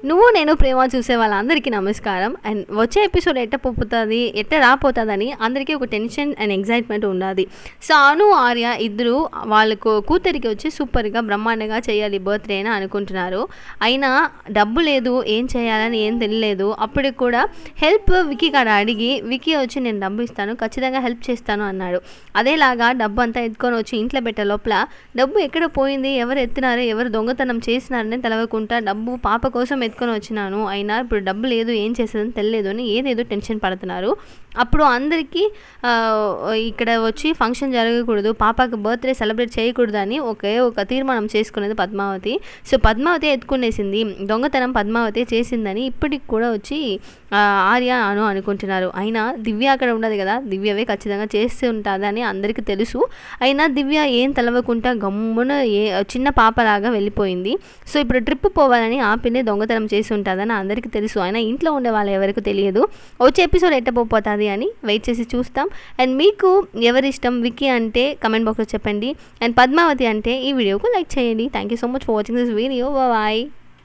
నువ్వు నేను ప్రేమ చూసే వాళ్ళందరికీ నమస్కారం. అండ్ వచ్చే ఎపిసోడ్ ఎట్ట పోతుంది ఎట్ట రాపోతుందని అందరికీ ఒక టెన్షన్ అండ్ ఎగ్జైట్మెంట్ ఉన్నది. సాను ఆర్య ఇద్దరు వాళ్ళకు కూతురికి వచ్చి సూపర్గా బ్రహ్మాండంగా చేయాలి బర్త్డే అని అనుకుంటున్నారు. అయినా డబ్బు లేదు, ఏం చేయాలని ఏం తెలియలేదు. అప్పటికి కూడా హెల్ప్ వికీ కాడ అడిగి వికీ వచ్చి నేను డబ్బు ఇస్తాను, ఖచ్చితంగా హెల్ప్ చేస్తాను అన్నాడు. అదేలాగా డబ్బు అంతా ఎత్తుకొని వచ్చి ఇంట్లో పెట్టే లోపల డబ్బు ఎక్కడ పోయింది, ఎవరు ఎత్తినారో ఎవరు దొంగతనం చేసినారని తెలవకుండా డబ్బు పాప కోసం ఎత్తుకొని వచ్చినాను, అయినా ఇప్పుడు డబ్బు లేదు, ఏం చేసేదని తెలియదు అని ఏదేదో టెన్షన్ పడుతున్నారు. అప్పుడు అందరికీ ఇక్కడ వచ్చి ఫంక్షన్ జరగకూడదు, పాపకి బర్త్డే సెలబ్రేట్ చేయకూడదు అని ఒక తీర్మానం చేసుకునేది పద్మావతి. సో పద్మావతి ఎత్తుకునేసింది, దొంగతనం పద్మావతి చేసిందని ఇప్పటికి కూడా వచ్చి ఆర్య అనుకుంటున్నారు. అయినా దివ్య అక్కడ ఉండదు కదా, దివ్యవే ఖచ్చితంగా చేస్తూ ఉంటుందని అందరికీ తెలుసు. అయినా దివ్య ఏం తెలవకుండా గమ్మున చిన్న పాపలాగా వెళ్ళిపోయింది. సో ఇప్పుడు ట్రిప్ పోవాలని ఆపినే దొంగతనం చేసి ఉంటుందని అందరికీ తెలుసు. అయినా ఇంట్లో ఉండే వాళ్ళు ఎవరికి తెలియదు. వచ్చే ఎపిసోడ్ ఎట్టపోతుంది అని వెయిట్ చేసి చూస్తాం. అండ్ మీకు ఎవరి ఇష్టం, వికీ అంటే కమెంట్ బాక్స్లో చెప్పండి, అండ్ పద్మావతి అంటే ఈ వీడియోకు లైక్ చేయండి. Thank you so much for watching this video. Bye.